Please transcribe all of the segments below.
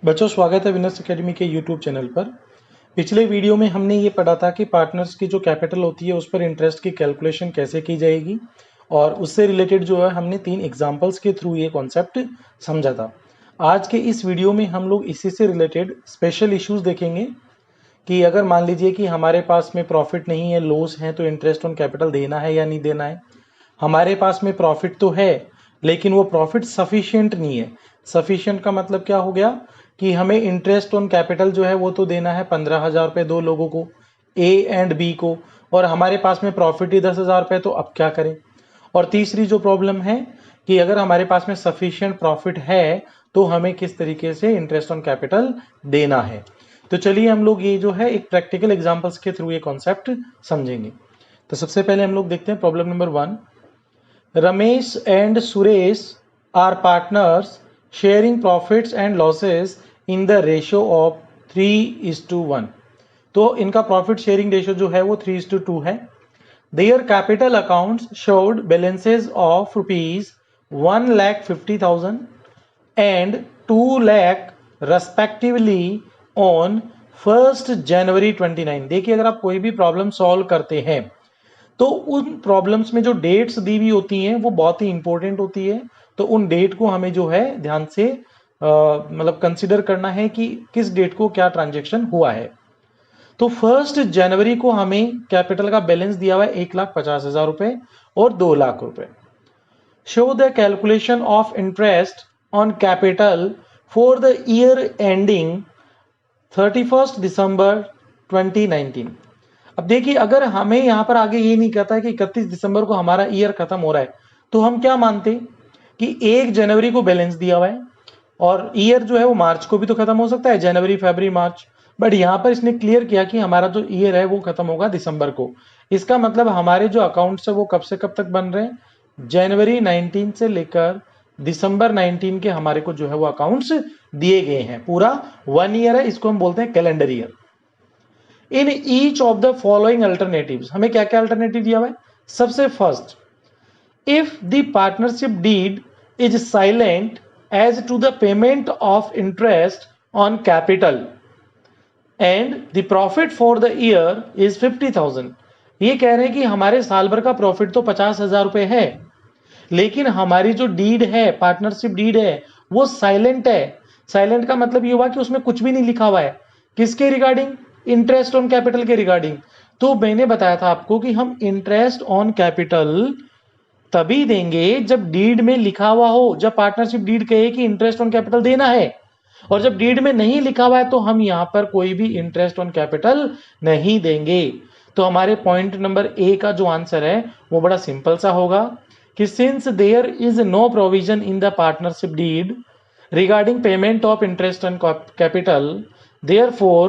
बच्चों, स्वागत है विनर्स एकेडमी के यूट्यूब चैनल पर। पिछले वीडियो में हमने ये पढ़ा था कि पार्टनर्स की जो कैपिटल होती है उस पर इंटरेस्ट की कैलकुलेशन कैसे की जाएगी, और उससे रिलेटेड जो है हमने 3 एग्जांपल्स के थ्रू ये कॉन्सेप्ट समझा था। आज के इस वीडियो में हम लोग इसी से रिलेटेड स्पेशल इश्यूज देखेंगे कि अगर मान लीजिए कि हमारे पास में प्रॉफिट नहीं है, लॉस है, तो इंटरेस्ट ऑन कैपिटल देना है या नहीं देना है। हमारे पास में प्रॉफिट तो है लेकिन वो प्रॉफिट सफिशिएंट नहीं है। सफिशिएंट का मतलब क्या हो गया कि हमें इंटरेस्ट ऑन कैपिटल जो है वो तो देना है 15,000 रुपये दो लोगों को, ए एंड बी को, और हमारे पास में प्रॉफिट ही 10,000 रुपये, तो अब क्या करें। और तीसरी जो प्रॉब्लम है कि अगर हमारे पास में सफिशिएंट प्रॉफिट है तो हमें किस तरीके से इंटरेस्ट ऑन कैपिटल देना है। तो चलिए हम लोग ये जो है एक प्रैक्टिकल एग्जांपल्स के थ्रू ये कॉन्सेप्ट समझेंगे। तो सबसे पहले हम लोग देखते हैं problem number 1। Ramesh and Suresh are partners sharing profits and losses in the ratio of 3:1। तो इनका प्रॉफिट शेयरिंग रेशियो जो है वो 3:2 है। Their capital accounts showed balances of rupees 1,50,000 and 2 lakh respectively on 1st January 29। देखिए, अगर आप कोई भी प्रॉब्लम सॉल्व करते हैं तो उन प्रॉब्लम्स में जो डेट्स दी हुई होती हैं वो बहुत ही इंपॉर्टेंट होती है। तो उन डेट को हमें जो है ध्यान से मतलब कंसिडर करना है कि किस डेट को क्या ट्रांजेक्शन हुआ है। तो 1 जनवरी को हमें कैपिटल का बैलेंस दिया हुआ है 1,50,000 रुपए और 2 लाख रुपए। Show the calculation of interest on capital for the year ending 31 दिसंबर 2019। अब देखिए, अगर हमें यहां पर आगे ये नहीं कहता है कि 31 दिसंबर को हमारा ईयर खत्म हो रहा है, तो हम क्या मानते कि 1 जनवरी को बैलेंस दिया हुआ है और ईयर जो है वो मार्च को भी तो खत्म हो सकता है, जनवरी फरवरी मार्च। बट यहां पर इसने क्लियर किया कि हमारा जो ईयर है वो खत्म होगा दिसंबर को। इसका मतलब हमारे जो अकाउंट्स है वो कब से कब तक बन रहे हैं, जनवरी 19 से लेकर दिसंबर 19 के हमारे को जो है वो अकाउंट्स दिए गए हैं। पूरा 1 ईयर है, इसको हम बोलते हैं calendar year. In each of the following alternatives, हमें क्या क्या अल्टरनेटिव दिया हुआ है। सबसे first, if the partnership deed is silent as to the payment of interest on capital and the profit for the year is 50,000। ये कह रहे हैं कि हमारे साल भर का प्रॉफिट तो 50,000 रुपए है, लेकिन हमारी जो डीड है, पार्टनरशिप डीड है, वो साइलेंट है। साइलेंट का मतलब ये हुआ कि उसमें कुछ भी नहीं लिखा हुआ है। किसके रिगार्डिंग? इंटरेस्ट ऑन कैपिटल के रिगार्डिंग। तो मैंने बताया था आपको कि हम इंटरेस्ट ऑन कैपिटल तभी देंगे जब डीड में लिखा हुआ हो, जब पार्टनरशिप डीड कहे कि इंटरेस्ट ऑन कैपिटल देना है। और जब डीड में नहीं लिखा हुआ है तो हम यहां पर कोई भी इंटरेस्ट ऑन कैपिटल नहीं देंगे। तो हमारे पॉइंट नंबर ए का जो आंसर है वो बड़ा सिंपल सा होगा कि since there is no provision in the partnership deed regarding payment of interest on capital, therefore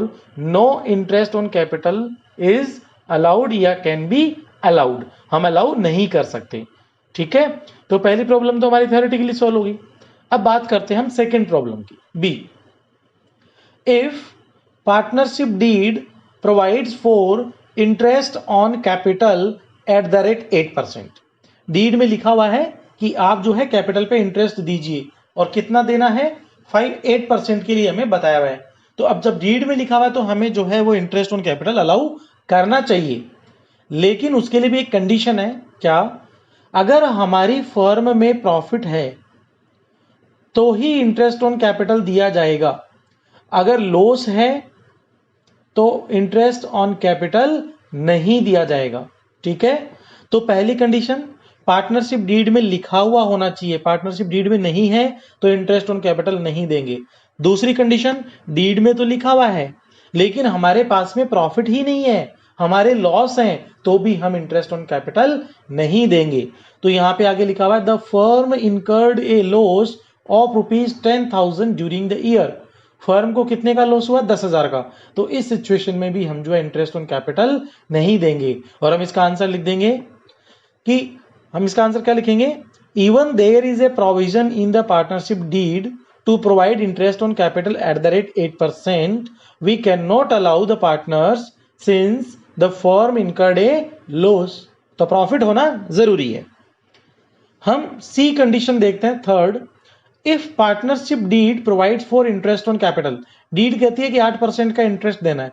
no interest on capital is allowed या can be allowed। हम अलाउ नहीं कर सकते। ठीक है, तो पहली प्रॉब्लम तो हमारी थ्योरेटिकली सॉल्व होगी। अब बात करते हैं हम सेकंड प्रॉब्लम की, B. If partnership deed provides for interest on capital at the rate 8%। Deed में लिखा हुआ है कि आप जो है कैपिटल पे इंटरेस्ट दीजिए, और कितना देना है, 8% के लिए हमें बताया हुआ है। तो अब जब डीड में लिखा हुआ है तो हमें जो है वो इंटरेस्ट ऑन कैपिटल अलाउ करना चाहिए, लेकिन उसके लिए भी एक कंडीशन है। क्या? अगर हमारी फर्म में प्रॉफिट है तो ही इंटरेस्ट ऑन कैपिटल दिया जाएगा। अगर लॉस है तो इंटरेस्ट ऑन कैपिटल नहीं दिया जाएगा। ठीक है, तो पहली कंडीशन, पार्टनरशिप डीड में लिखा हुआ होना चाहिए। पार्टनरशिप डीड में नहीं है तो इंटरेस्ट ऑन कैपिटल नहीं देंगे। दूसरी कंडीशन, डीड में तो लिखा हुआ है लेकिन हमारे पास में प्रॉफिट ही नहीं है, हमारे लॉस हैं, तो भी हम इंटरेस्ट ऑन कैपिटल नहीं देंगे। तो यहां पे आगे लिखा हुआ है the firm incurred a loss of ₹10,000 during the year. Firm को कितने का लॉस हुआ? 10,000 का। तो इस सिचुएशन में भी हम जो है इंटरेस्ट ऑन कैपिटल नहीं देंगे। और हम इसका आंसर लिख देंगे कि हम इसका आंसर क्या लिखेंगे, even there is a provision in the partnership deed to provide interest on capital at the rate 8%, we can not allow the partners since the firm incurred a loss. तो profit होना जरूरी है। हम C condition देखते हैं, third. If partnership deed provides for interest on capital, deed कहती है कि 8% का इंटरेस्ट देना है,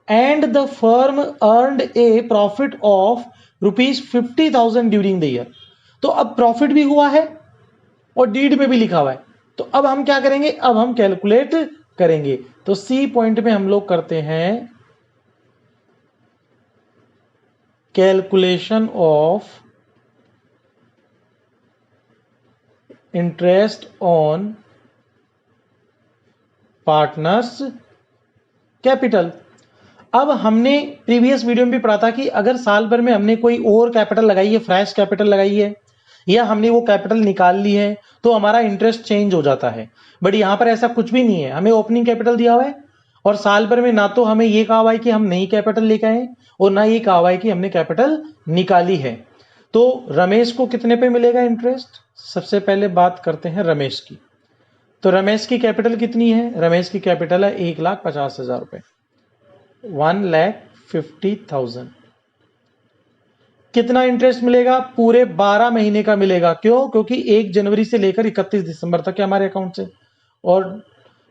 and the firm earned a profit of ₹50,000 during the year. तो अब प्रॉफिट भी हुआ है और डीड में भी लिखा हुआ है, तो अब हम क्या करेंगे, अब हम कैलकुलेट करेंगे। तो सी पॉइंट में हम लोग करते हैं calculation of interest on partners capital. अब हमने प्रीवियस वीडियो में भी पढ़ा था कि अगर साल भर में हमने कोई और कैपिटल लगाई है, फ्रेश कैपिटल लगाई है, या हमने वो कैपिटल निकाल ली है, तो हमारा इंटरेस्ट चेंज हो जाता है। बट यहां पर ऐसा कुछ भी नहीं है, हमें ओपनिंग कैपिटल दिया हुआ है और साल भर में ना तो हमें ये कहा हुआ है कि हम नई कैपिटल लेकर आए और ना ये कहा हुआ है कि हमने कैपिटल निकाली है। तो रमेश को कितने पे मिलेगा इंटरेस्ट? सबसे पहले बात करते हैं रमेश की। तो रमेश की कैपिटल कितनी है? रमेश की कैपिटल है 1,50,000 रुपए, 1,50,000। कितना इंटरेस्ट मिलेगा? पूरे 12 महीने का मिलेगा। क्यों? क्योंकि 1 जनवरी से लेकर 31 दिसंबर तक है हमारे अकाउंट से, और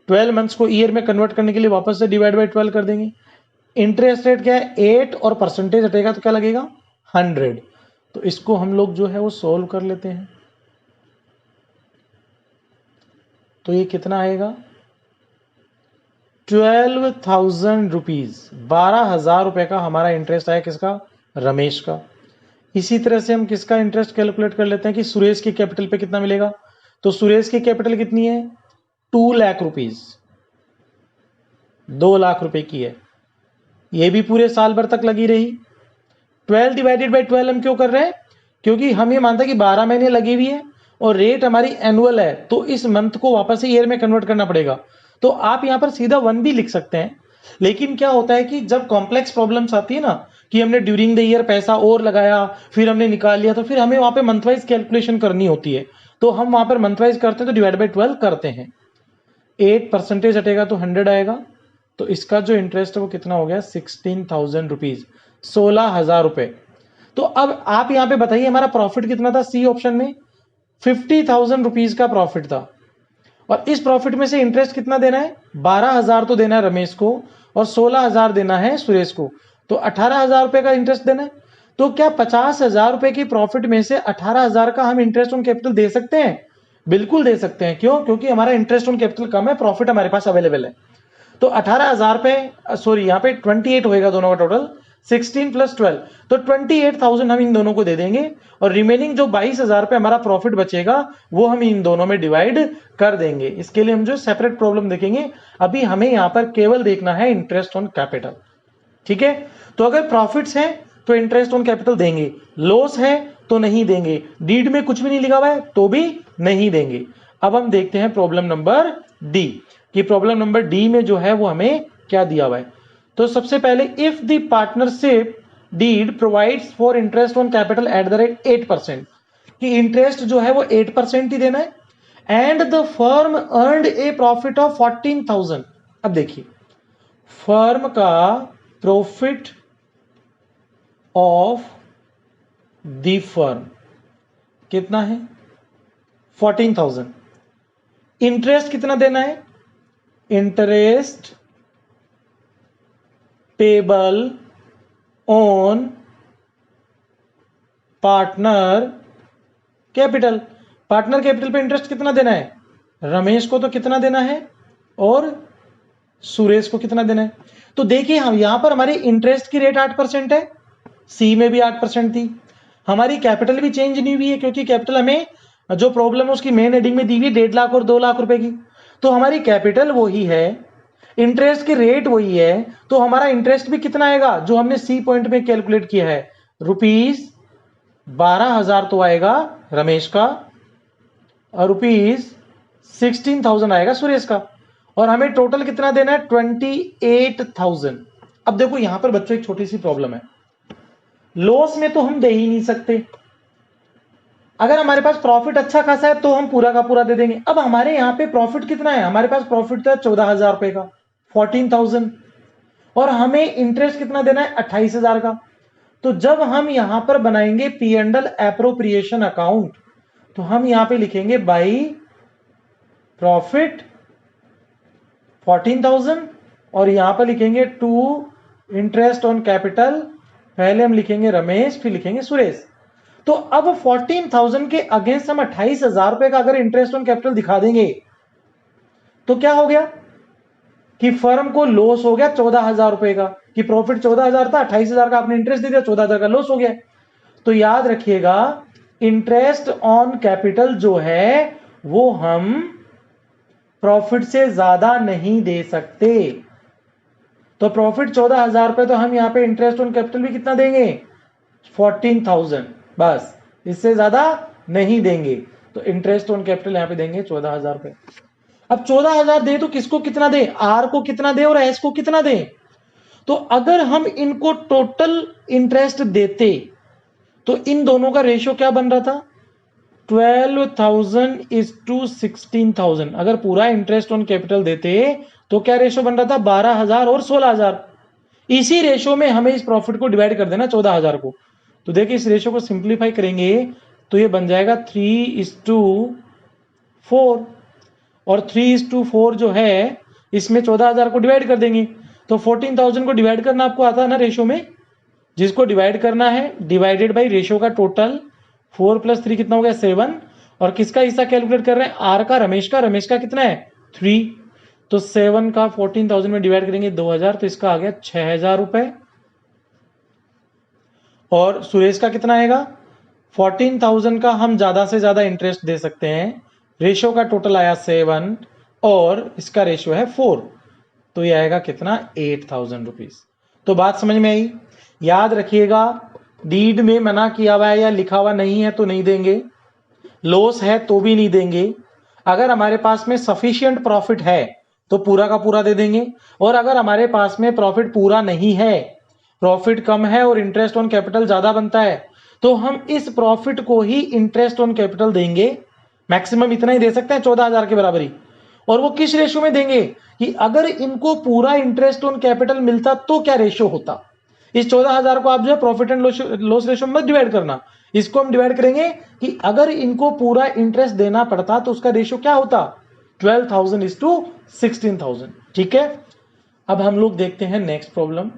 12 मंथ्स को ईयर में कन्वर्ट करने के लिए वापस से डिवाइड बाय 12 कर देंगे। इंटरेस्ट रेट क्या है? 8, और परसेंटेज हटेगा तो क्या लगेगा? 100। तो इसको हम लोग जो है वो सोल्व कर लेते हैं। तो ये कितना आएगा? 12,000 रुपीज, 12,000 रुपए का हमारा इंटरेस्ट आया। किसका? रमेश का। इसी तरह से हम किसका इंटरेस्ट कैलकुलेट कर लेते हैं कि सुरेश की कैपिटल पे कितना मिलेगा। तो सुरेश की कैपिटल कितनी है? 2 लाख रुपीज, 2 लाख रुपए की है। ये भी पूरे साल भर तक लगी रही। 12 डिवाइडेड बाई 12 हम क्यों कर रहे हैं? क्योंकि हम ये मानते हैं कि 12 महीने लगी हुई है और रेट हमारी एनुअल है, तो इस मंथ को वापस से ईयर में कन्वर्ट करना पड़ेगा। तो आप यहां पर सीधा 1 भी लिख सकते हैं। लेकिन क्या होता है कि जब कॉम्प्लेक्स प्रॉब्लम्स आती है ना, कि हमने ड्यूरिंग द ईयर पैसा और लगाया, फिर हमने निकाल लिया, तो फिर हमें वहां पे मंथ वाइज कैलकुलेशन करनी होती है। तो हम वहां पर मंथ वाइज करते हैं, तो डिवाइड बाई 12 करते हैं। 8% हटेगा तो 100 आएगा। तो इसका जो इंटरेस्ट है वो कितना हो गया? 16,000 रुपीज, 16,000 रुपए। तो अब आप यहां पे बताइए हमारा प्रॉफिट कितना था? सी ऑप्शन में 50,000 रुपीज का प्रॉफिट था, और इस प्रॉफिट में से इंटरेस्ट कितना देना है? 12,000 तो देना है रमेश को और 16,000 देना है सुरेश को, तो 18,000 रुपए का इंटरेस्ट देना है। तो क्या 50,000 रुपए की प्रॉफिट में से 18,000 का हम इंटरेस्ट ऑन कैपिटल दे सकते हैं? बिल्कुल दे सकते हैं। क्यों? क्योंकि हमारा इंटरेस्ट ऑन कैपिटल कम है, प्रॉफिट हमारे पास अवेलेबल है। तो 18,000 पे, सॉरी यहाँ पे 28 होएगा दोनों का टोटल, 16 + 12, तो 28,000 हम इन दोनों को दे देंगे, और रिमेनिंग जो 22,000 पे हमारा प्रॉफिट बचेगा वो हम इन दोनों में डिवाइड कर देंगे। इसके लिए हम जो सेपरेट प्रॉब्लम देखेंगे, अभी हमें यहाँ पर केवल देखना है इंटरेस्ट ऑन कैपिटल। ठीक है? तो अगर प्रॉफिट्स है तो इंटरेस्ट ऑन कैपिटल देंगे, लॉस है तो नहीं देंगे, डीड में कुछ भी नहीं लिखा हुआ है तो भी नहीं देंगे। अब हम देखते हैं प्रॉब्लम नंबर डी, कि प्रॉब्लम नंबर डी में जो है वो हमें क्या दिया हुआ है। तो सबसे पहले, if the partnership deed provides for interest on capital at the rate 8%, कि इंटरेस्ट जो है वो 8% ही देना है, and the firm earned a profit of 14,000। अब देखिए, फर्म का प्रॉफिट ऑफ द फर्म कितना है? 14,000। इंटरेस्ट कितना देना है? Interest payable on partner capital. Partner capital पे इंटरेस्ट कितना देना है? रमेश को तो कितना देना है और सुरेश को कितना देना है? तो देखिए, हम यहां पर हमारी इंटरेस्ट की रेट 8% है, सी में भी 8% थी। हमारी कैपिटल भी चेंज नहीं हुई है, क्योंकि कैपिटल हमें जो प्रॉब्लम है उसकी मेन हेडिंग में दी हुई 1.5 लाख और 2 लाख रुपए की। तो हमारी कैपिटल वही है, इंटरेस्ट की रेट वही है, तो हमारा इंटरेस्ट भी कितना आएगा जो हमने सी पॉइंट में कैलकुलेट किया है? ₹12,000 तो आएगा रमेश का, और ₹16,000 आएगा सुरेश का, और हमें टोटल कितना देना है? 28,000। अब देखो यहां पर बच्चों एक छोटी सी प्रॉब्लम है, लॉस में तो हम दे ही नहीं सकते। अगर हमारे पास प्रॉफिट अच्छा खासा है तो हम पूरा का पूरा दे देंगे। अब हमारे यहाँ पे प्रॉफिट कितना है? हमारे पास प्रॉफिट था 14,000 रुपए का, 14,000, और हमें इंटरेस्ट कितना देना है? 28,000 का। तो जब हम यहां पर बनाएंगे P and L appropriation account, तो हम यहां पे लिखेंगे बाई प्रॉफिट 14,000 और यहां पर लिखेंगे टू इंटरेस्ट ऑन कैपिटल, पहले हम लिखेंगे रमेश फिर लिखेंगे सुरेश। तो अब 14,000 के अगेंस्ट हम 28,000 रुपए का अगर इंटरेस्ट ऑन कैपिटल दिखा देंगे तो क्या हो गया कि फर्म को लॉस हो गया 14,000 रुपए का, कि प्रॉफिट 14,000 था, 28,000 का आपने इंटरेस्ट दे दिया, 14,000 का लॉस हो गया। तो याद रखिएगा इंटरेस्ट ऑन कैपिटल जो है वो हम प्रॉफिट से ज्यादा नहीं दे सकते। तो प्रॉफिट 14,000 रुपए, तो हम यहां पे इंटरेस्ट ऑन कैपिटल भी कितना देंगे 14,000, बस इससे ज्यादा नहीं देंगे। तो इंटरेस्ट ऑन कैपिटल यहां पे देंगे 14,000 रुपए। अब 14,000 दे तो किसको कितना दे, आर को कितना दे और एस को कितना दे। तो अगर हम इनको टोटल इंटरेस्ट देते तो इन दोनों का रेशियो क्या बन रहा था 12,000 इज टू 16,000। अगर पूरा इंटरेस्ट ऑन कैपिटल देते तो क्या रेशियो बन रहा था 12,000 और 16,000। इसी रेशियो में हमें इस प्रॉफिट को डिवाइड कर देना 14,000 को। तो देखिए इस रेशियो को सिंप्लीफाई करेंगे तो ये बन जाएगा 3:4 और 3:4 जो है इसमें 14,000 को डिवाइड कर देंगे तो 14,000 को डिवाइड करना आपको आता है ना रेशियो में, जिसको डिवाइड करना है डिवाइडेड बाई रेशियो का टोटल 4 + 3 कितना हो गया 7। और किसका हिस्सा कैलकुलेट कर रहे हैं आर का, रमेश का कितना है 3। तो 7 का 14,000 में डिवाइड करेंगे 2,000 तो इसका आ गया 6,000 रुपए। और सुरेश का कितना आएगा 14,000 का हम ज्यादा से ज्यादा इंटरेस्ट दे सकते हैं, रेशियो का टोटल आया 7 और इसका रेशियो है 4, तो ये आएगा कितना 8,000 रुपीज। तो बात समझ में आई। याद रखिएगा डीड में मना किया हुआ है या लिखा हुआ नहीं है तो नहीं देंगे, लॉस है तो भी नहीं देंगे। अगर हमारे पास में सफिशिएंट प्रॉफिट है तो पूरा का पूरा दे देंगे, और अगर हमारे पास में प्रॉफिट पूरा नहीं है, प्रॉफिट कम है और इंटरेस्ट ऑन कैपिटल ज्यादा बनता है, तो हम इस प्रॉफिट को ही इंटरेस्ट ऑन कैपिटल देंगे। मैक्सिमम इतना ही दे सकते हैं 14,000 के बराबर ही। और वो किस रेशियो में देंगे कि अगर इनको पूरा इंटरेस्ट ऑन कैपिटल मिलता तो क्या रेशियो होता। इस 14,000 को आप जो है प्रॉफिट एंड लॉस रेशियो में डिवाइड करना, इसको हम डिवाइड करेंगे कि अगर इनको पूरा इंटरेस्ट देना पड़ता तो उसका रेशियो क्या होता 12,000 इज टू 16,000। ठीक है, अब हम लोग देखते हैं नेक्स्ट प्रॉब्लम।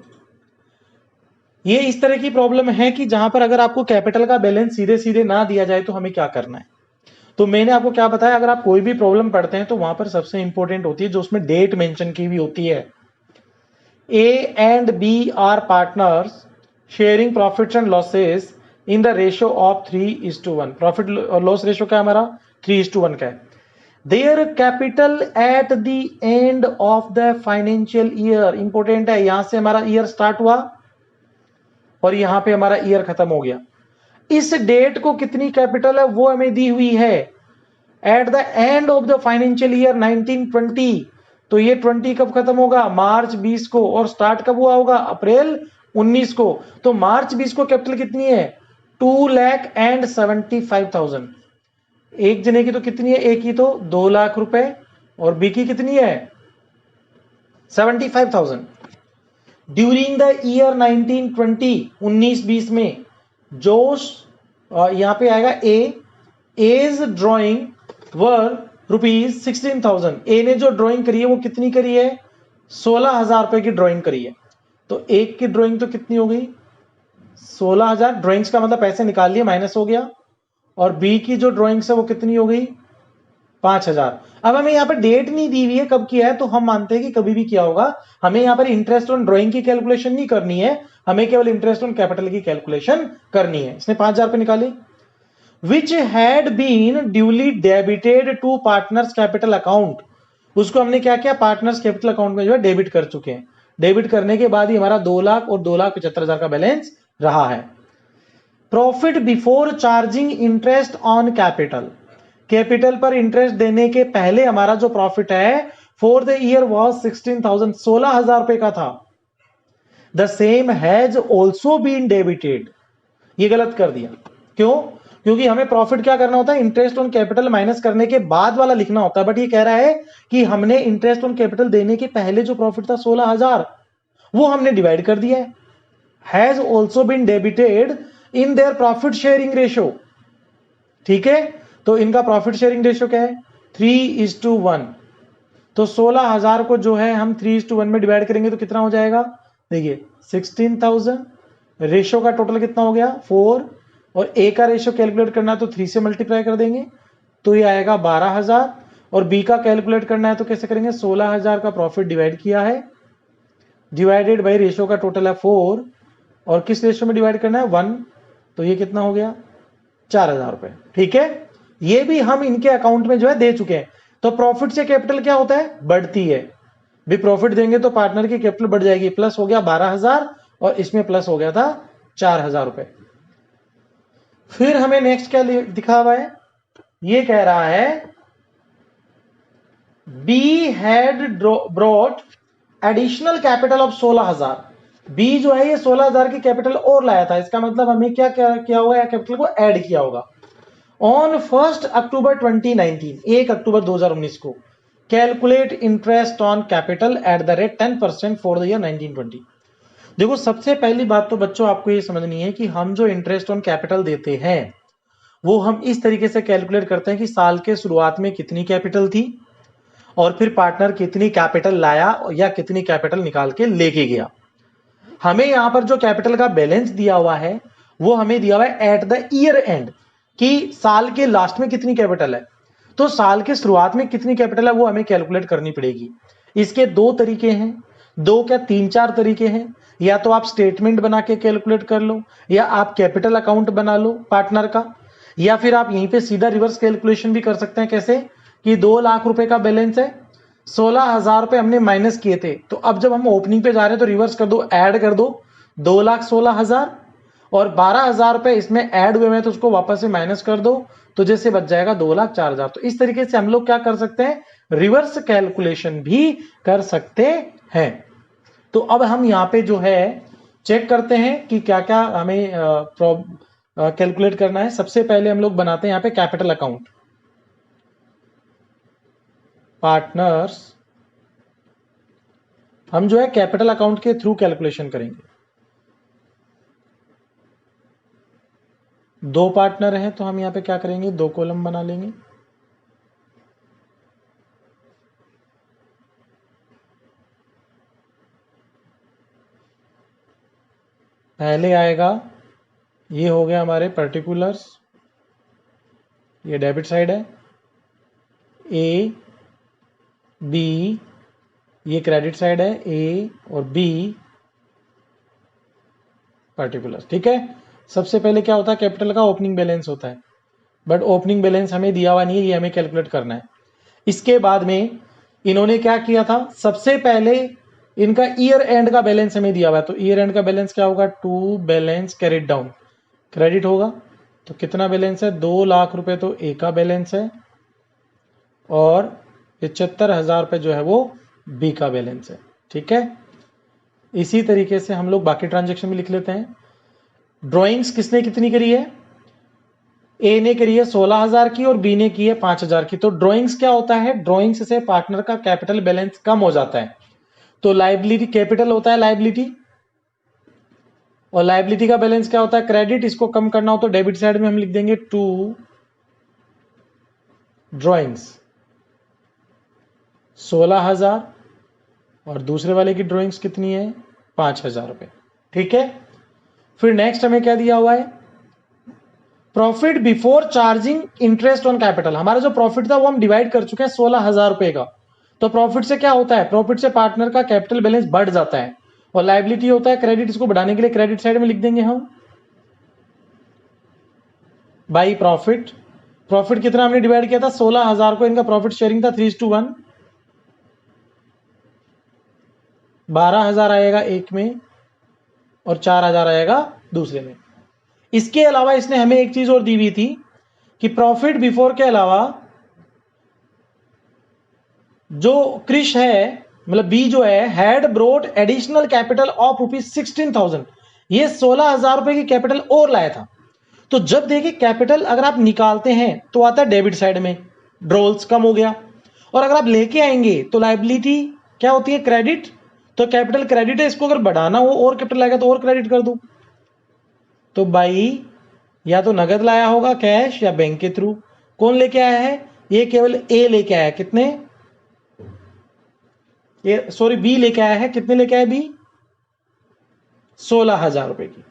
ये इस तरह की प्रॉब्लम है कि जहां पर अगर आपको कैपिटल का बैलेंस सीधे सीधे ना दिया जाए तो हमें क्या करना है। तो मैंने आपको क्या बताया, अगर आप कोई भी प्रॉब्लम पढ़ते हैं तो वहां पर सबसे इंपॉर्टेंट होती है जो उसमें डेट मेंशन की हुई होती है। A and B are partners sharing profits and losses in the ratio of 3:1। Profit और लॉस रेशियो क्या हमारा 3:1 का है। Their capital at the end of the financial year, important है, यहां से हमारा ईयर स्टार्ट हुआ और यहां पे हमारा ईयर खत्म हो गया। इस डेट को कितनी कैपिटल है वो हमें दी हुई है at the end of the financial year 1920। तो ये 20 कब खत्म होगा मार्च 20 को, और स्टार्ट कब हुआ होगा अप्रैल 19 को। तो मार्च 20 को कैपिटल कितनी है 2,75,000। एक जने की तो कितनी है, एक की तो 2 लाख रुपए और बी की कितनी है 75,000। ड्यूरिंग द ईयर 1920 1920 में जोश यहां पे आएगा एज ड्रॉइंग वर ₹16,000। ए ने जो ड्राइंग करी है वो कितनी करी है 16,000 रुपए की ड्राइंग करी है। तो एक की ड्राइंग तो कितनी हो गई 16,000, ड्राइंग्स का मतलब पैसे निकाल लिए माइनस हो गया, और बी की जो ड्राइंग्स है वो कितनी हो गई 5,000। अब हमें यहाँ पर डेट नहीं दी हुई है कब किया है, तो हम मानते हैं कि कभी भी किया होगा। हमें यहाँ पर इंटरेस्ट ऑन ड्राइंग की कैलकुलेशन नहीं करनी है, हमें केवल इंटरेस्ट ऑन कैपिटल की कैलकुलेशन करनी है। इसने 5,000 रुपए निकाले which had been duly debited to partners capital account। उसको हमने क्या किया पार्टनर्स कैपिटल अकाउंट में जो है डेबिट कर चुके हैं। डेबिट करने के बाद ही हमारा 2 लाख और 2,75,000 का बैलेंस रहा है। Profit before charging interest on capital, capital पर इंटरेस्ट देने के पहले हमारा जो प्रॉफिट है फॉर द ईयर वाज 16,000, 16,000 रुपए का था। The same has also been debited, ये गलत कर दिया। क्यों, क्योंकि हमें प्रॉफिट क्या करना होता है इंटरेस्ट ऑन कैपिटल माइनस करने के बाद वाला लिखना होता है, बट ये कह रहा है कि हमने इंटरेस्ट ऑन कैपिटल देने के पहले जो प्रॉफिट था 16,000 वो हमने डिवाइड कर दिया है। Has also been debited in their profit sharing ratio. ठीक है, तो इनका प्रॉफिट शेयरिंग रेशियो क्या है 3:1, तो 16,000 को जो है हम 3:1 में डिवाइड करेंगे तो कितना हो जाएगा, देखिए 16,000। रेशो का टोटल कितना हो गया 4, और ए का रेशो कैलकुलेट करना है तो 3 से मल्टीप्लाई कर देंगे तो ये आएगा 12,000। और बी का कैलकुलेट करना है तो कैसे करेंगे, 16,000 का प्रॉफिट डिवाइड किया है, डिवाइडेड बाई रेशो का टोटल है 4, और किस रेशो में डिवाइड करना है 1, तो ये कितना हो गया 4,000 रुपए। ठीक है, ये भी हम इनके अकाउंट में जो है दे चुके हैं। तो प्रॉफिट से कैपिटल क्या होता है, बढ़ती है। भी प्रॉफिट देंगे तो पार्टनर की कैपिटल बढ़ जाएगी, प्लस हो गया 12,000 और इसमें प्लस हो गया था 4,000 रुपए। फिर हमें नेक्स्ट क्या दिखा हुआ है, ये कह रहा है B had brought additional capital of 16,000। B जो है ये 16,000 की कैपिटल और लाया था, इसका मतलब हमें क्या किया होगा, कैपिटल को ऐड किया होगा। ऑन 1 अक्टूबर 2019, 1 अक्टूबर 2019 को calculate interest on capital at the rate 10% for the year 1920। देखो सबसे पहली बात तो बच्चों आपको ये समझनी है कि हम जो इंटरेस्ट ऑन कैपिटल देते हैं वो हम इस तरीके से कैलकुलेट करते हैं कि साल के शुरुआत में कितनी कैपिटल थी और फिर पार्टनर कितनी कैपिटल लाया या कितनी कैपिटल निकाल के लेके गया। हमें यहां पर जो कैपिटल का बैलेंस दिया हुआ है वो हमें दिया हुआ है एट द ईयर एंड, कि साल के लास्ट में कितनी कैपिटल है। तो साल के शुरुआत में कितनी कैपिटल है वो हमें कैलकुलेट करनी पड़ेगी। इसके दो तरीके हैं, दो क्या 3-4 तरीके हैं। या तो आप स्टेटमेंट बना के कैलकुलेट कर लो, या आप कैपिटल अकाउंट बना लो पार्टनर का, या फिर आप यहीं पे सीधा रिवर्स कैलकुलेशन भी कर सकते हैं। कैसे कि 2 लाख रुपए का बैलेंस है, 16,000 रुपए हमने माइनस किए थे, तो अब जब हम ओपनिंग पे जा रहे हैं तो रिवर्स कर दो, ऐड कर दो 2,16,000, और 12,000 रुपए इसमें ऐड हुए हैं तो उसको वापस से माइनस कर दो, तो जैसे बच जाएगा 2,04,000। तो इस तरीके से हम लोग क्या कर सकते हैं, रिवर्स कैलकुलेशन भी कर सकते हैं। तो अब हम यहाँ पे जो है चेक करते हैं कि क्या क्या हमें कैलकुलेट करना है। सबसे पहले हम लोग बनाते हैं यहाँ पे कैपिटल अकाउंट, पार्टनर्स। हम जो है कैपिटल अकाउंट के थ्रू कैलकुलेशन करेंगे। 2 पार्टनर हैं तो हम यहाँ पे क्या करेंगे, 2 कॉलम बना लेंगे। पहले आएगा, ये हो गया हमारे पर्टिकुलर्स, ये डेबिट साइड है, ए बी, ये क्रेडिट साइड है, ए और बी पर्टिकुलर्स। ठीक है, सबसे पहले क्या होता है, कैपिटल का ओपनिंग बैलेंस होता है, बट ओपनिंग बैलेंस हमें दिया हुआ नहीं है, ये हमें कैलकुलेट करना है। इसके बाद में इन्होंने क्या किया था, सबसे पहले इनका ईयर एंड का बैलेंस हमें दिया हुआ है, तो ईयर एंड का बैलेंस क्या होगा, to balance carried down, credit होगा। तो कितना बैलेंस है, 2 लाख रुपए तो ए का बैलेंस है, और 75,000 रुपए जो है वो बी का बैलेंस है। ठीक है, इसी तरीके से हम लोग बाकी ट्रांजेक्शन भी लिख लेते हैं। ड्रॉइंग्स किसने कितनी करी है, ए ने करी है 16,000 की और बी ने की है 5,000 की। तो ड्रॉइंग्स क्या होता है, ड्रॉइंग्स से पार्टनर का कैपिटल बैलेंस कम हो जाता है। तो लाइबिलिटी, कैपिटल होता है लाइबिलिटी, और लाइबिलिटी का बैलेंस क्या होता है, क्रेडिट। इसको कम करना हो तो डेबिट साइड में हम लिख देंगे टू ड्रॉइंग्स 16,000, और दूसरे वाले की ड्रॉइंग्स कितनी है, 5,000 रुपए। ठीक है, फिर नेक्स्ट हमें क्या दिया हुआ है, profit before charging interest on capital. हमारा जो प्रॉफिट था वो हम डिवाइड कर चुके हैं 16,000 रुपए का। तो प्रॉफिट से क्या होता है, प्रॉफिट से पार्टनर का कैपिटल बैलेंस बढ़ जाता है, और लाइबिलिटी होता है क्रेडिट। इसको बढ़ाने के लिए क्रेडिट साइड में लिख देंगे हम बाई प्रॉफिट। प्रॉफिट कितना हमने डिवाइड किया था, 16,000 को, इनका प्रॉफिट शेयरिंग था 3:1, 12,000 आएगा एक में और 4,000 आएगा दूसरे में। इसके अलावा इसने हमें एक चीज और दी हुई थी कि प्रॉफिट बिफोर के अलावा जो क्रिश है, मतलब बी जो है, had brought additional capital of ₹16,000, ये 16,000 रुपए की कैपिटल और लाया था। तो जब देखिए कैपिटल अगर आप निकालते हैं तो आता है डेबिट साइड में, ड्रॉल्स कम हो गया, और अगर आप लेके आएंगे तो लाइबिलिटी क्या होती है, क्रेडिट। तो कैपिटल क्रेडिट है, इसको अगर बढ़ाना हो और कैपिटल आएगा तो और क्रेडिट कर दो। तो भाई या तो नगद लाया होगा कैश, या बैंक के थ्रू। कौन लेके आया है, ये केवल ए लेके आया, कितने, ये सॉरी बी लेके आया है, कितने लेके आया बी, 16,000 रुपए की।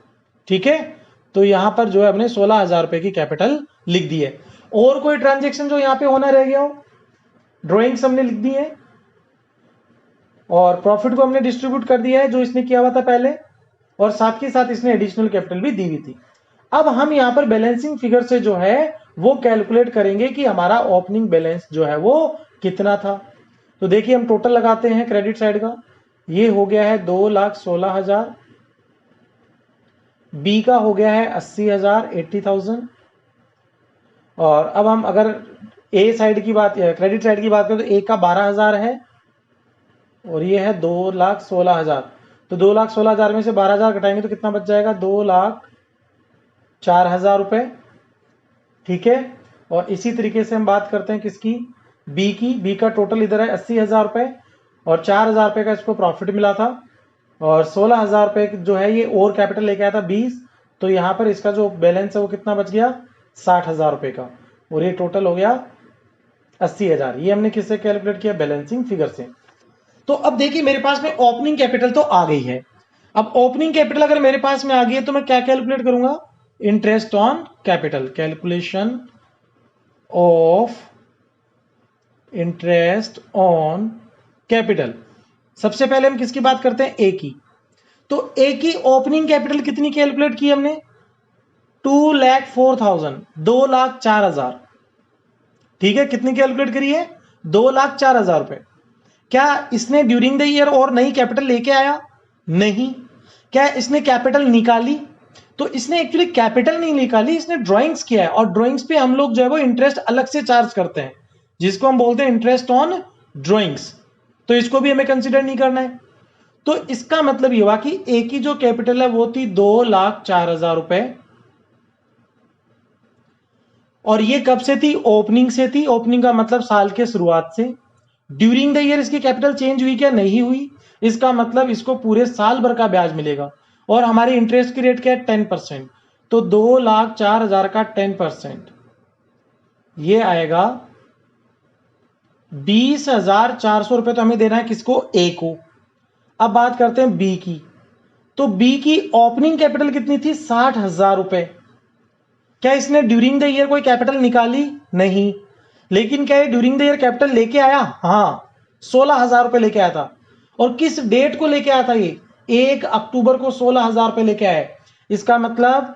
ठीक है, तो यहां पर जो है हमने 16,000 रुपए की कैपिटल लिख दी है। और कोई ट्रांजेक्शन जो यहां पे होना रह गया हो, ड्रॉइंग्स हमने लिख दी है और प्रॉफिट को हमने डिस्ट्रीब्यूट कर दिया है जो इसने किया हुआ था पहले, और साथ के साथ इसने एडिशनल कैपिटल भी दी हुई थी। अब हम यहां पर बैलेंसिंग फिगर से जो है वो कैलकुलेट करेंगे कि हमारा ओपनिंग बैलेंस जो है वो कितना था। तो देखिए हम टोटल लगाते हैं क्रेडिट साइड का, ये हो गया है 2,16,000, बी का हो गया है 80,000 80,000, और अब हम अगर ए साइड की बात, क्रेडिट साइड की बात करें तो ए का 12,000 है और ये है 2,16,000। तो 2,16,000 में से 12,000 घटाएंगे तो कितना बच जाएगा, 2,04,000 रुपए। ठीक है, और इसी तरीके से हम बात करते हैं किसकी, बी की। बी का टोटल इधर है 80,000 रुपए और 4,000 रुपए का इसको प्रॉफिट मिला था, और 16,000 रुपए जो है ये और कैपिटल लेके आया था 20, तो यहाँ पर इसका जो बैलेंस है वो कितना बच गया, 60,000 रुपए का, और ये टोटल हो गया 80,000। ये हमने किससे कैलकुलेट किया, बैलेंसिंग फिगर से। तो अब देखिए मेरे पास में ओपनिंग कैपिटल तो आ गई है। अब ओपनिंग कैपिटल अगर मेरे पास में आ गई है तो मैं क्या कैलकुलेट करूंगा, interest on capital, calculation of interest on capital. सबसे पहले हम किसकी बात करते हैं, ए की। तो ए की ओपनिंग कैपिटल कितनी कैलकुलेट की हमने, 2,04,000, 2,04,000। ठीक है, कितनी कैलकुलेट करी है, 2,04,000 रुपए। क्या इसने ड्यूरिंग द ईयर और नई कैपिटल लेके आया, नहीं। क्या इसने कैपिटल निकाली, तो इसने एक्चुअली कैपिटल नहीं निकाली, इसने ड्राइंग्स किया है, और ड्राइंग्स पे हम लोग जो है वो इंटरेस्ट अलग से चार्ज करते हैं जिसको हम बोलते हैं इंटरेस्ट ऑन ड्राइंग्स, तो इसको भी हमें कंसीडर नहीं करना है। तो इसका मतलब ये हुआ कि ए की जो कैपिटल है वो थी 2,04,000 रुपए, और ये कब से थी, ओपनिंग से थी। ओपनिंग का मतलब साल के शुरुआत से। ड्यूरिंग द ईयर इसकी कैपिटल चेंज हुई क्या, नहीं हुई, इसका मतलब इसको पूरे साल भर का ब्याज मिलेगा, और हमारे इंटरेस्ट की रेट क्या है, 10%। तो 2,04,000 का 10% ये आएगा 20,400 रुपए, तो हमें देना है किसको, ए को। अब बात करते हैं बी की। तो बी की ओपनिंग कैपिटल कितनी थी, 60,000 रुपए। क्या इसने ड्यूरिंग द ईयर कोई कैपिटल निकाली, नहीं। लेकिन क्या ये ड्यूरिंग द ईयर कैपिटल लेके आया, हाँ, 16,000 रुपए लेके आया था। और किस डेट को लेके आया था ये, 1 अक्टूबर को 16,000 रुपए लेके आया। इसका मतलब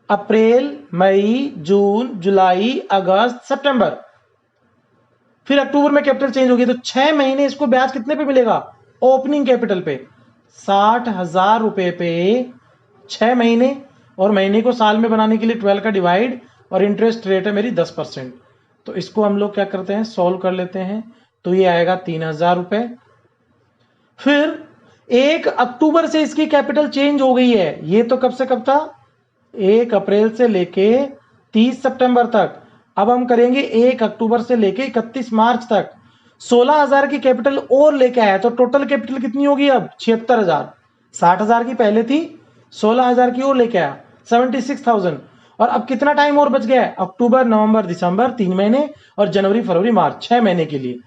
अप्रैल, मई, जून, जुलाई, अगस्त, सितंबर, फिर अक्टूबर में कैपिटल चेंज हो गई, तो 6 महीने इसको ब्याज कितने पे मिलेगा, ओपनिंग कैपिटल पे 60,000 रुपए पे 6 महीने, और महीने को साल में बनाने के लिए 12 का डिवाइड, और इंटरेस्ट रेट है मेरी 10%। तो इसको हम लोग क्या करते हैं, सॉल्व कर लेते हैं, तो ये आएगा 3,000 रुपए। फिर 1 अक्टूबर से इसकी कैपिटल चेंज हो गई है, ये तो कब से कब था, 1 अप्रैल से लेके 30 सितंबर तक। अब हम करेंगे 1 अक्टूबर से लेके 31 मार्च तक। 16,000 की कैपिटल और लेके आया, तो टोटल कैपिटल कितनी होगी अब, 76,000। 60,000 की पहले थी, 16,000 की और लेके आया, 76,000। और अब कितना टाइम और बच गया है, अक्टूबर, नवंबर, दिसंबर, 3 महीने, और जनवरी, फरवरी, मार्च, 6 महीने के लिए।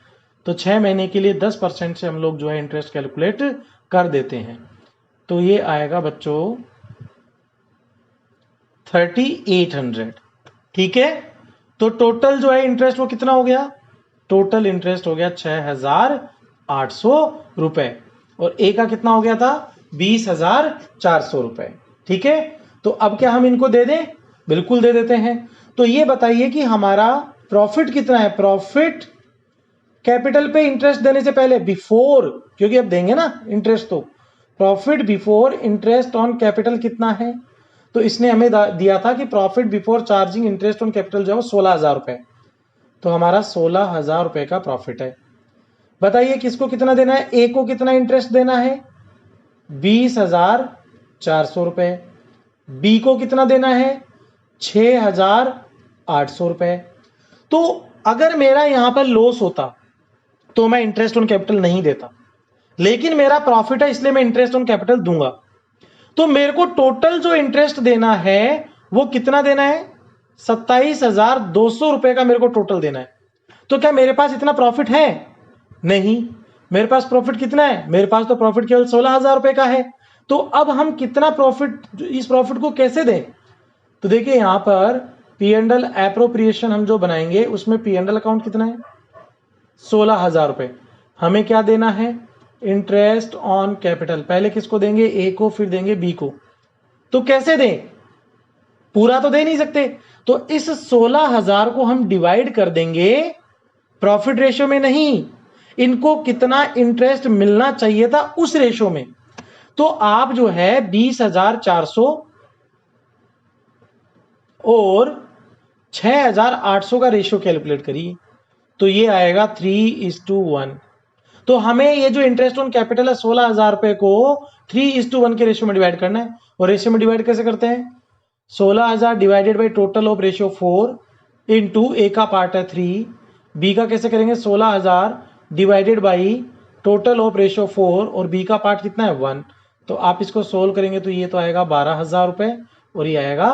तो 6 महीने के लिए 10% से हम लोग जो है इंटरेस्ट कैलकुलेट कर देते हैं। तो ये आएगा बच्चों 3,800। ठीक है, तो टोटल जो है इंटरेस्ट वो कितना हो गया, टोटल इंटरेस्ट हो गया 6,800 रुपए, और ए का कितना हो गया था, 20,400 रुपए। ठीक है, तो अब क्या हम इनको दे दें, बिल्कुल दे देते हैं। तो ये बताइए कि हमारा प्रॉफिट कितना है, प्रॉफिट कैपिटल पे इंटरेस्ट देने से पहले, बिफोर, क्योंकि अब देंगे ना इंटरेस्ट, तो profit before interest on capital कितना है। तो इसने हमें दिया था कि profit before charging interest on capital जो है 16,000 रुपए। तो हमारा 16,000 रुपए का प्रॉफिट है। बताइए किसको कितना देना है, ए को कितना इंटरेस्ट देना है, 20,400 रुपए। बी को कितना देना है, 6,800 रुपए। तो अगर मेरा यहां पर लॉस होता तो मैं इंटरेस्ट ऑन कैपिटल नहीं देता, लेकिन मेरा प्रॉफिट है इसलिए मैं इंटरेस्ट ऑन कैपिटल दूंगा। तो मेरे को टोटल जो इंटरेस्ट देना है वो कितना देना है, 27,200 रुपए का मेरे को टोटल देना है। तो क्या मेरे पास इतना प्रॉफिट है? नहीं। मेरे पास प्रॉफिट कितना है? मेरे पास तो प्रॉफिट केवल 16,000 रुपए का है। तो अब हम कितना प्रॉफिट, इस प्रॉफिट को कैसे दें? तो देखिए यहां पर P&L एप्रोप्रिएशन हम जो बनाएंगे उसमें P&L अकाउंट कितना है? 16,000 रुपए। हमें क्या देना है? Interest on capital. पहले किसको देंगे? ए को, फिर देंगे बी को। तो कैसे दें? पूरा तो दे नहीं सकते, तो इस 16,000 को हम डिवाइड कर देंगे प्रॉफिट रेशियो में नहीं, इनको कितना इंटरेस्ट मिलना चाहिए था उस रेशियो में। तो आप जो है 20,400 और 6,800 का रेशियो कैलकुलेट करिए, तो ये आएगा 3:1। तो हमें ये जो इंटरेस्ट ऑन कैपिटल है 16,000 रुपए को 3:1 के रेशियो में डिवाइड करना है। और रेशियो में डिवाइड कैसे करते हैं? 16,000 divided by total of ratio 4 into A का पार्ट है 3, बी का कैसे करेंगे? 16,000 divided by total of ratio 4 और बी का पार्ट कितना है? 1। तो आप इसको सोल्व करेंगे तो ये तो आएगा 12,000 रुपए और ये आएगा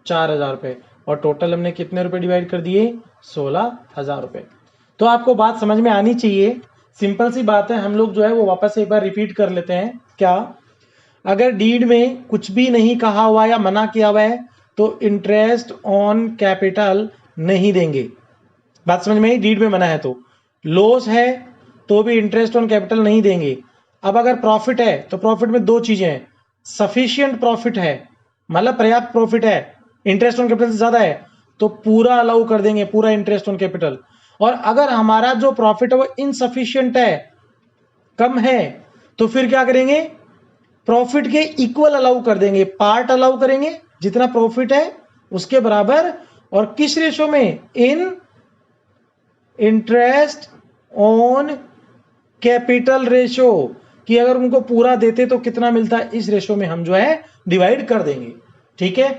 4,000 रुपए। और टोटल हमने कितने रुपए डिवाइड कर दिए? 16,000 रुपए। तो आपको बात समझ में आनी चाहिए, सिंपल सी बात है। हम लोग जो है वो वापस एक बार रिपीट कर लेते हैं। क्या? अगर डीड में कुछ भी नहीं कहा हुआ या मना किया हुआ है तो इंटरेस्ट ऑन कैपिटल नहीं देंगे। बात समझ में आई? डीड में मना है तो। लॉस है तो भी इंटरेस्ट ऑन कैपिटल नहीं देंगे। अब अगर प्रॉफिट है तो प्रॉफिट में दो चीजें हैं, सफिशिएंट प्रॉफिट है मतलब पर्याप्त प्रॉफिट है, इंटरेस्ट ऑन कैपिटल से ज्यादा है तो पूरा अलाउ कर देंगे, पूरा इंटरेस्ट ऑन कैपिटल। और अगर हमारा जो प्रॉफिट है वो इनसफिशिएंट है, कम है, तो फिर क्या करेंगे? प्रॉफिट के इक्वल अलाउ कर देंगे, पार्ट अलाउ करेंगे जितना प्रॉफिट है उसके बराबर। और किस रेशो में? इन इंटरेस्ट ऑन कैपिटल रेशो, कि अगर उनको पूरा देते तो कितना मिलता है, इस रेशो में हम जो है डिवाइड कर देंगे। ठीक है,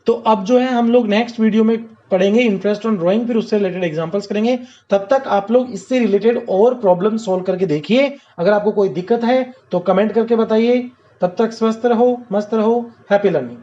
तो अब जो है हम लोग नेक्स्ट वीडियो में पढ़ेंगे इंटरेस्ट ऑन ड्राइंग, फिर उससे रिलेटेड एग्जांपल्स करेंगे। तब तक आप लोग इससे रिलेटेड और प्रॉब्लम सॉल्व करके देखिए। अगर आपको कोई दिक्कत है तो कमेंट करके बताइए। तब तक स्वस्थ रहो, मस्त रहो, हैप्पी लर्निंग।